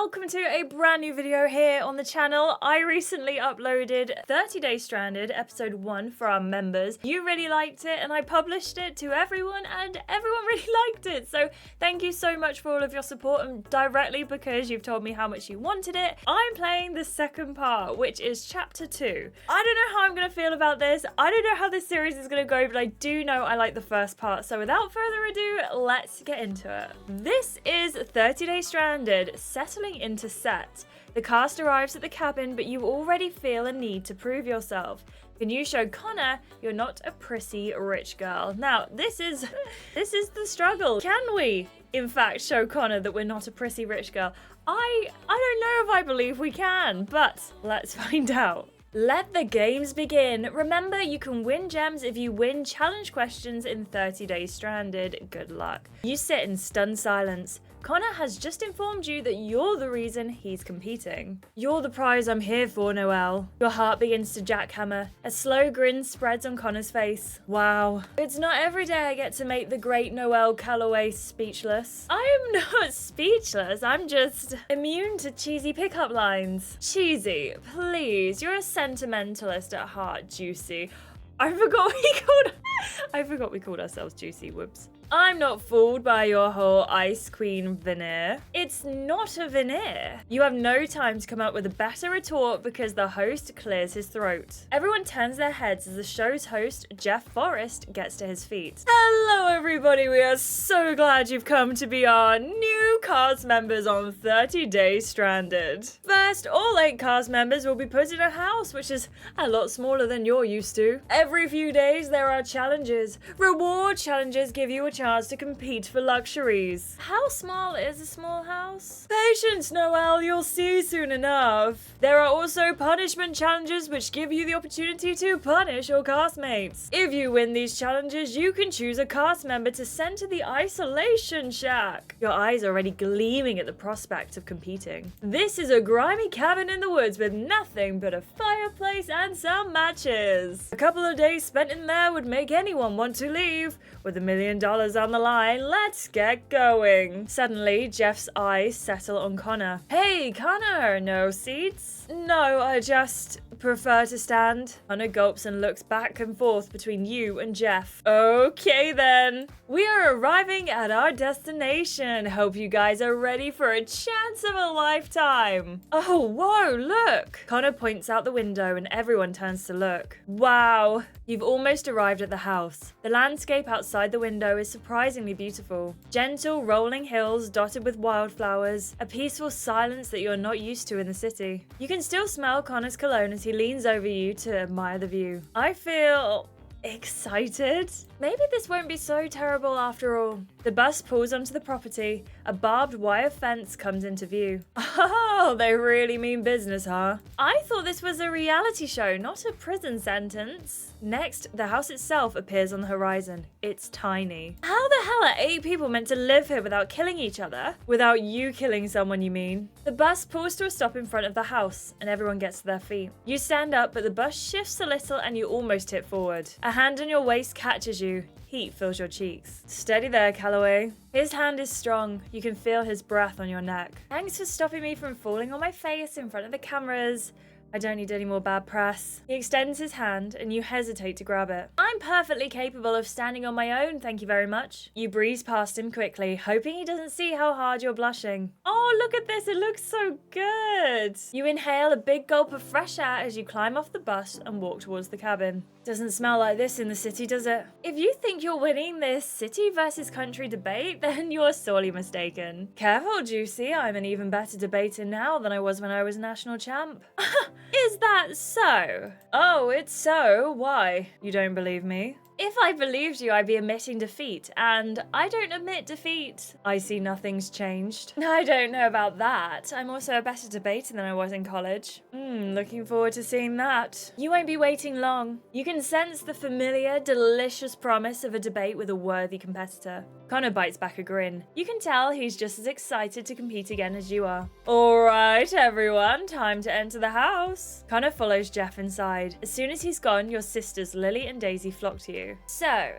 welcome to a brand new video here on the channel. I recently uploaded 30 Days Stranded episode 1 for our members. You really liked it and I published it to everyone and everyone really liked it. So thank you so much for all of your support and directly because you've told me how much you wanted it. I'm playing the second part, which is chapter 2. I don't know how I'm going to feel about this. I don't know how this series is going to go, but I do know I like the first part. So without further ado, let's get into it. This is 30 Days Stranded, settling into set. The cast arrives at the cabin, but you already feel a need to prove yourself. Can you show Connor you're not a prissy rich girl? Now, this is the struggle. Can we, in fact, show Connor that we're not a prissy rich girl? I don't know if I believe we can, but let's find out. Let the games begin. Remember, you can win gems if you win challenge questions in 30 Days Stranded. Good luck. You sit in stunned silence. Connor has just informed you that you're the reason he's competing. You're the prize I'm here for, Noelle. Your heart begins to jackhammer. A slow grin spreads on Connor's face. Wow. It's not every day I get to make the great Noelle Calloway speechless. I am not speechless. I'm just immune to cheesy pickup lines. Cheesy, please. You're a sentimentalist at heart, Juicy. I forgot we called ourselves Juicy. Whoops. I'm not fooled by your whole Ice Queen veneer. It's not a veneer. You have no time to come up with a better retort because the host clears his throat. Everyone turns their heads as the show's host, Jeff Forrest, gets to his feet. Hello everybody, we are so glad you've come to be our new cast members on 30 Days Stranded. First, all 8 cast members will be put in a house, which is a lot smaller than you're used to. Every few days there are challenges. Reward challenges give you a chance to compete for luxuries. How small is a small house? Patience, Noelle, you'll see soon enough. There are also punishment challenges which give you the opportunity to punish your castmates. If you win these challenges, you can choose a cast member to send to the isolation shack. Your eyes are already gleaming at the prospect of competing. This is a grimy cabin in the woods with nothing but a fireplace and some matches. A couple of days spent in there would make anyone want to leave. With $1 million on the line, let's get going. Suddenly, Jeff's eyes settle on Connor. Hey, Connor, no seats? No, I just prefer to stand. Connor gulps and looks back and forth between you and Jeff. Okay then. We are arriving at our destination. Hope you guys are ready for a chance of a lifetime. Oh, whoa, look. Connor points out the window and everyone turns to look. Wow. You've almost arrived at the house. The landscape outside the window is surprisingly beautiful. Gentle, rolling hills dotted with wildflowers, a peaceful silence that you're not used to in the city. You can still smell Connor's cologne as he leans over you to admire the view. I feel excited. Maybe this won't be so terrible after all. The bus pulls onto the property. A barbed wire fence comes into view. Oh, they really mean business, huh? I thought this was a reality show, not a prison sentence. Next, the house itself appears on the horizon. It's tiny. How the hell are 8 people meant to live here without killing each other? Without you killing someone, you mean? The bus pulls to a stop in front of the house, and everyone gets to their feet. You stand up, but the bus shifts a little and you almost tip forward. A hand on your waist catches you. Heat fills your cheeks. Steady there, Calloway. His hand is strong. You can feel his breath on your neck. Thanks for stopping me from falling on my face in front of the cameras. I don't need any more bad press. He extends his hand and you hesitate to grab it. I'm perfectly capable of standing on my own, thank you very much. You breeze past him quickly, hoping he doesn't see how hard you're blushing. Oh, look at this, it looks so good. You inhale a big gulp of fresh air as you climb off the bus and walk towards the cabin. Doesn't smell like this in the city, does it? If you think you're winning this city versus country debate, then you're sorely mistaken. Careful, Juicy, I'm an even better debater now than I was when I was national champ. Is that so? Oh, it's so. Why? You don't believe me? If I believed you, I'd be admitting defeat, and I don't admit defeat. I see nothing's changed. I don't know about that. I'm also a better debater than I was in college. Looking forward to seeing that. You won't be waiting long. You can sense the familiar, delicious promise of a debate with a worthy competitor. Connor bites back a grin. You can tell he's just as excited to compete again as you are. All right, everyone, time to enter the house. Connor follows Jeff inside. As soon as he's gone, your sisters Lily and Daisy flock to you. So,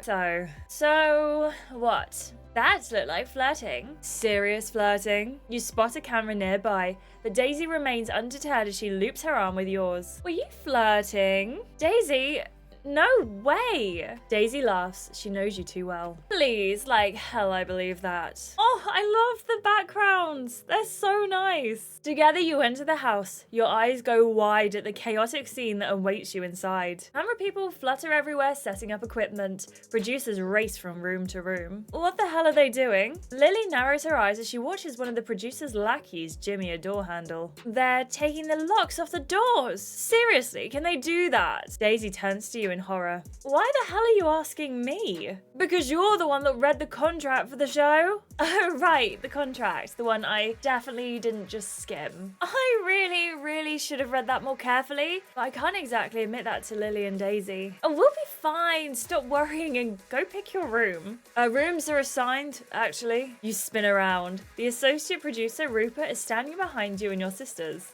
what? That looked like flirting. Serious flirting. You spot a camera nearby, but Daisy remains undeterred as she loops her arm with yours. Were you flirting? Daisy? No way! Daisy laughs. She knows you too well. Please, like hell I believe that. Oh, I love the backgrounds. They're so nice. Together you enter the house. Your eyes go wide at the chaotic scene that awaits you inside. Camera people flutter everywhere setting up equipment. Producers race from room to room. What the hell are they doing? Lily narrows her eyes as she watches one of the producer's lackeys jimmy a door handle. They're taking the locks off the doors. Seriously, can they do that? Daisy turns to you in horror. Why the hell are you asking me? Because you're the one that read the contract for the show? Oh, right, the contract. The one I definitely didn't just skim. I really should have read that more carefully, but I can't exactly admit that to Lily and Daisy. Oh, we'll be fine. Stop worrying and go pick your room. Rooms are assigned, actually. You spin around. The associate producer, Rupert, is standing behind you and your sisters.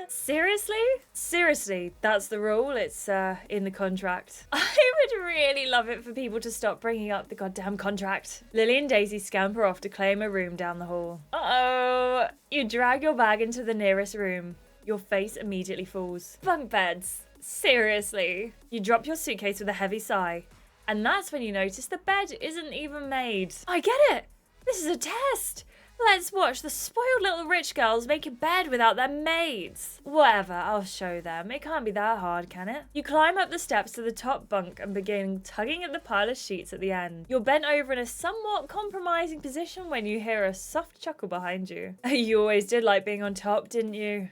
Seriously? Seriously, that's the rule. It's, in the contract. I would really love it for people to stop bringing up the goddamn contract. Lily and Daisy scamper off to claim a room down the hall. Uh-oh. You drag your bag into the nearest room. Your face immediately falls. Bunk beds. Seriously. You drop your suitcase with a heavy sigh. And that's when you notice the bed isn't even made. I get it. This is a test. Let's watch the spoiled little rich girls make a bed without their maids. Whatever, I'll show them. It can't be that hard, can it? You climb up the steps to the top bunk and begin tugging at the pile of sheets at the end. You're bent over in a somewhat compromising position when you hear a soft chuckle behind you. You always did like being on top, didn't you?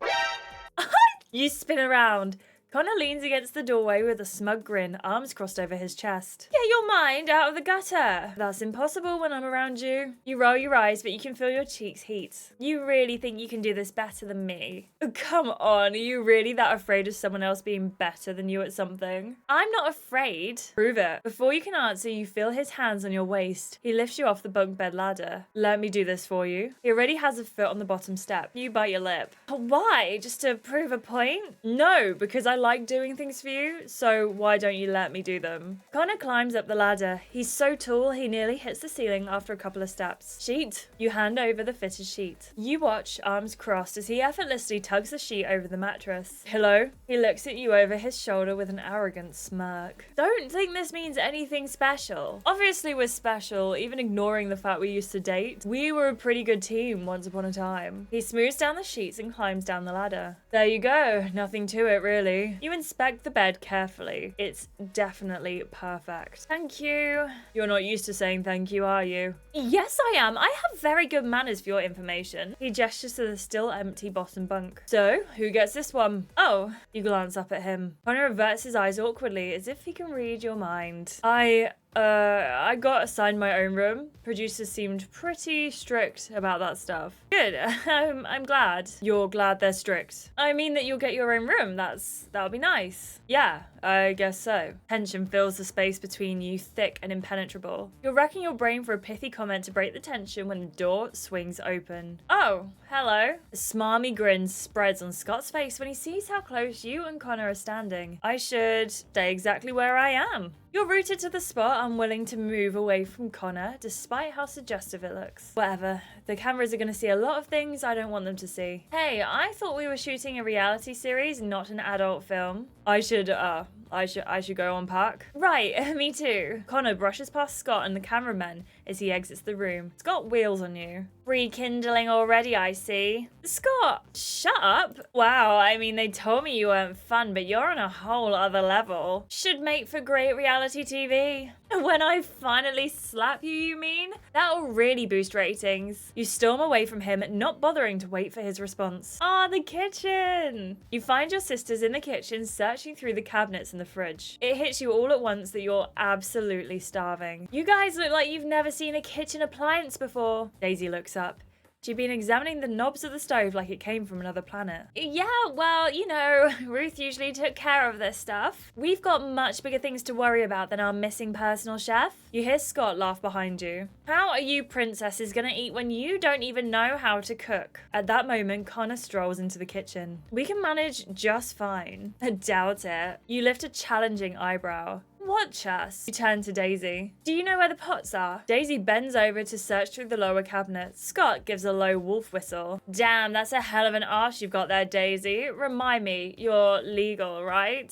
You spin around. Connor leans against the doorway with a smug grin, arms crossed over his chest. Get your mind out of the gutter. That's impossible when I'm around you. You roll your eyes, but you can feel your cheeks heat. You really think you can do this better than me? Come on, are you really that afraid of someone else being better than you at something? I'm not afraid. Prove it. Before you can answer, you feel his hands on your waist. He lifts you off the bunk bed ladder. Let me do this for you. He already has a foot on the bottom step. You bite your lip. Why? Just to prove a point? No, because I like doing things for you, so why don't you let me do them? Connor climbs up the ladder. He's so tall he nearly hits the ceiling after a couple of steps. Sheet. You hand over the fitted sheet. You watch, arms crossed, as he effortlessly tugs the sheet over the mattress. Hello? He looks at you over his shoulder with an arrogant smirk. Don't think this means anything special. Obviously we're special, even ignoring the fact we used to date. We were a pretty good team once upon a time. He smooths down the sheets and climbs down the ladder. There you go. Nothing to it, really. You inspect the bed carefully. It's definitely perfect. Thank you. You're not used to saying thank you, are you? Yes, I am. I have very good manners for your information. He gestures to the still empty bottom bunk. So, who gets this one? Oh, you glance up at him. Connor averts his eyes awkwardly as if he can read your mind. I got assigned my own room. Producers seemed pretty strict about that stuff. Good. I'm glad. You're glad they're strict. I mean that you'll get your own room. That'll be nice. Yeah, I guess so. Tension fills the space between you, thick and impenetrable. You're racking your brain for a pithy comment to break the tension when the door swings open. Oh, hello. A smarmy grin spreads on Scott's face when he sees how close you and Connor are standing. I should stay exactly where I am. You're rooted to the spot, unwilling to move away from Connor, despite how suggestive it looks. Whatever. The cameras are going to see a lot of things I don't want them to see. Hey, I thought we were shooting a reality series, not an adult film. I should go unpack. Right, me too. Connor brushes past Scott and the cameraman as he exits the room. Scott wheels on you. Rekindling already, I see. Scott, shut up. Wow, I mean, they told me you weren't fun, but you're on a whole other level. Should make for great reality TV. When I finally slap you, you mean? That'll really boost ratings. You storm away from him, not bothering to wait for his response. The kitchen. You find your sisters in the kitchen searching through the cabinets and the fridge. It hits you all at once that you're absolutely starving. You guys look like you've never seen a kitchen appliance before. Daisy looks up. She'd been examining the knobs of the stove like it came from another planet. Yeah, well, you know, Ruth usually took care of this stuff. We've got much bigger things to worry about than our missing personal chef. You hear Scott laugh behind you. How are you princesses gonna eat when you don't even know how to cook? At that moment, Connor strolls into the kitchen. We can manage just fine. I doubt it. You lift a challenging eyebrow. what chest? You turn to Daisy. Do you know where the pots are? Daisy bends over to search through the lower cabinet. Scott gives a low wolf whistle. Damn, that's a hell of an arse you've got there, Daisy. Remind me, you're legal, right?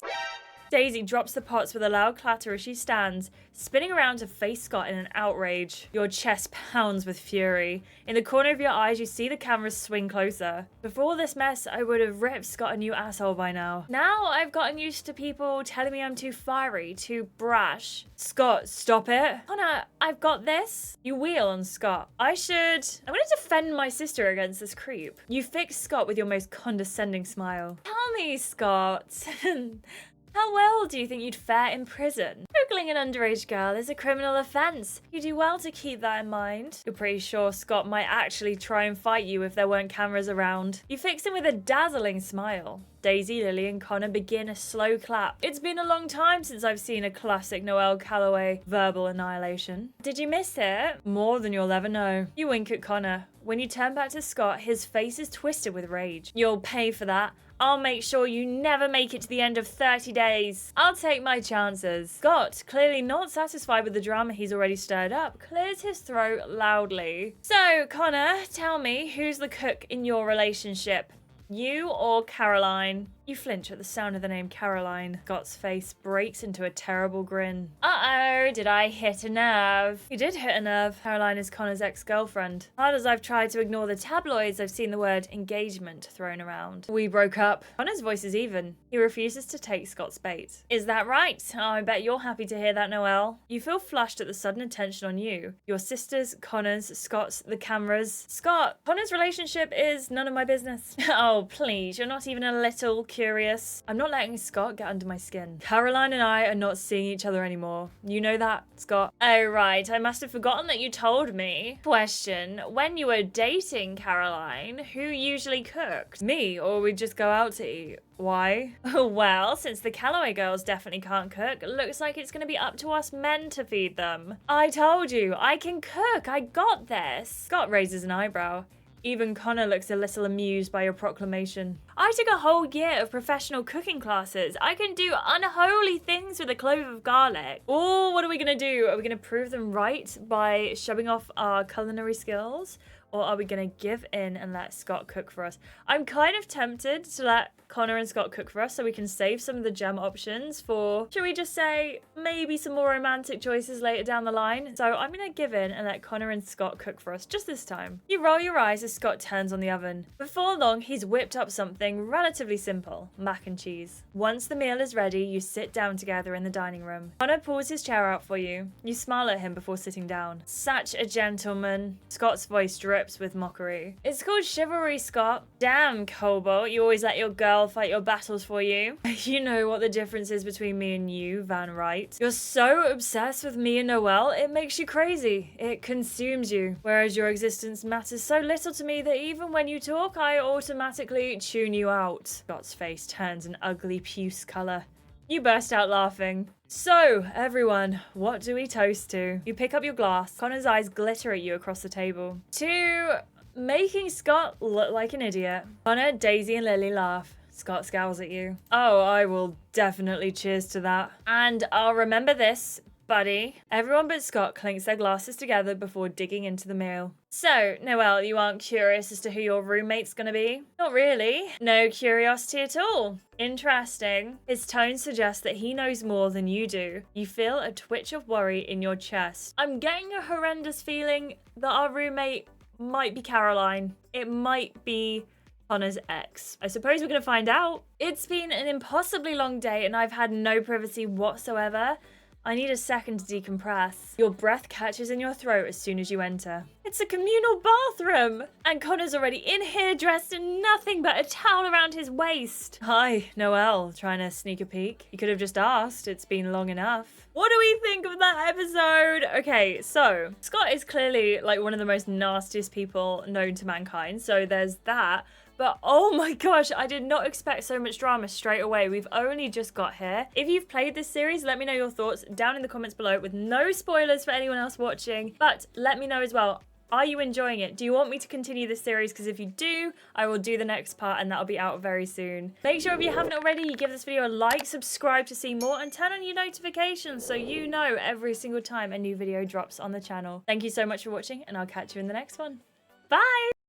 Daisy drops the pots with a loud clatter as she stands, spinning around to face Scott in an outrage. Your chest pounds with fury. In the corner of your eyes, you see the cameras swing closer. Before this mess, I would have ripped Scott a new asshole by now. Now I've gotten used to people telling me I'm too fiery, too brash. Scott, stop it. Connor, I've got this. You wheel on Scott. I'm gonna defend my sister against this creep. You fix Scott with your most condescending smile. Tell me, Scott. How well do you think you'd fare in prison? Ogling an underage girl is a criminal offense. You do well to keep that in mind. You're pretty sure Scott might actually try and fight you if there weren't cameras around. You fix him with a dazzling smile. Daisy, Lily, and Connor begin a slow clap. It's been a long time since I've seen a classic Noelle Calloway verbal annihilation. Did you miss it? More than you'll ever know. You wink at Connor. When you turn back to Scott, his face is twisted with rage. You'll pay for that. I'll make sure you never make it to the end of 30 days. I'll take my chances. Scott, clearly not satisfied with the drama he's already stirred up, clears his throat loudly. So, Connor, tell me, who's the cook in your relationship? You or Caroline? You flinch at the sound of the name Caroline. Scott's face breaks into a terrible grin. Uh-oh, did I hit a nerve? You did hit a nerve. Caroline is Connor's ex-girlfriend. Hard as I've tried to ignore the tabloids, I've seen the word engagement thrown around. We broke up. Connor's voice is even. He refuses to take Scott's bait. Is that right? Oh, I bet you're happy to hear that, Noelle. You feel flushed at the sudden attention on you. Your sisters, Connor's, Scott's, the cameras. Scott, Connor's relationship is none of my business. Oh, please, you're not even a little curious. I'm not letting Scott get under my skin. Caroline and I are not seeing each other anymore. You know that, Scott? Oh, right. I must have forgotten that you told me. Question. When you were dating Caroline, who usually cooked? Me, or we'd just go out to eat? Why? Well, since the Calloway girls definitely can't cook, looks like it's going to be up to us men to feed them. I told you, I can cook. I got this. Scott raises an eyebrow. Even Connor looks a little amused by your proclamation. I took a whole year of professional cooking classes. I can do unholy things with a clove of garlic. Oh, what are we going to do? Are we going to prove them right by shoving off our culinary skills? Or are we going to give in and let Scott cook for us? I'm kind of tempted to let Connor and Scott cook for us so we can save some of the gem options for, should we just say, maybe some more romantic choices later down the line. So I'm going to give in and let Connor and Scott cook for us just this time. You roll your eyes as Scott turns on the oven. Before long, he's whipped up something relatively simple, mac and cheese. Once the meal is ready, you sit down together in the dining room. Connor pulls his chair out for you. You smile at him before sitting down. Such a gentleman. Scott's voice drips with mockery. It's called chivalry, Scott. Damn, Cobalt, you always let your girl fight your battles for you. You know what the difference is between me and you, Van Wright. You're so obsessed with me and Noelle, it makes you crazy. It consumes you. Whereas your existence matters so little to me that even when you talk, I automatically tune you out. Scott's face turns an ugly puce color. You burst out laughing. So, everyone, what do we toast to? You pick up your glass. Connor's eyes glitter at you across the table. To making Scott look like an idiot. Connor, Daisy, and Lily laugh. Scott scowls at you. Oh, I will definitely cheers to that. And I'll remember this, buddy. Everyone but Scott clinks their glasses together before digging into the meal. So, Noelle, you aren't curious as to who your roommate's gonna be? Not really. No curiosity at all. Interesting. His tone suggests that he knows more than you do. You feel a twitch of worry in your chest. I'm getting a horrendous feeling that our roommate might be Caroline. It might be Connor's ex. I suppose we're gonna find out. It's been an impossibly long day and I've had no privacy whatsoever. I need a second to decompress. Your breath catches in your throat as soon as you enter. It's a communal bathroom! And Connor's already in here dressed in nothing but a towel around his waist. Hi, Noelle, trying to sneak a peek. You could have just asked, it's been long enough. What do we think of that episode? Okay, so Scott is clearly like one of the most nastiest people known to mankind, so there's that. But oh my gosh, I did not expect so much drama straight away. We've only just got here. If you've played this series, let me know your thoughts down in the comments below with no spoilers for anyone else watching. But let me know as well, Are you enjoying it? Do you want me to continue this series? Because if you do, I will do the next part and that'll be out very soon. Make sure if you haven't already, you give this video a like, subscribe to see more, and turn on your notifications so you know every single time a new video drops on the channel. Thank you so much for watching, and I'll catch you in the next one. Bye!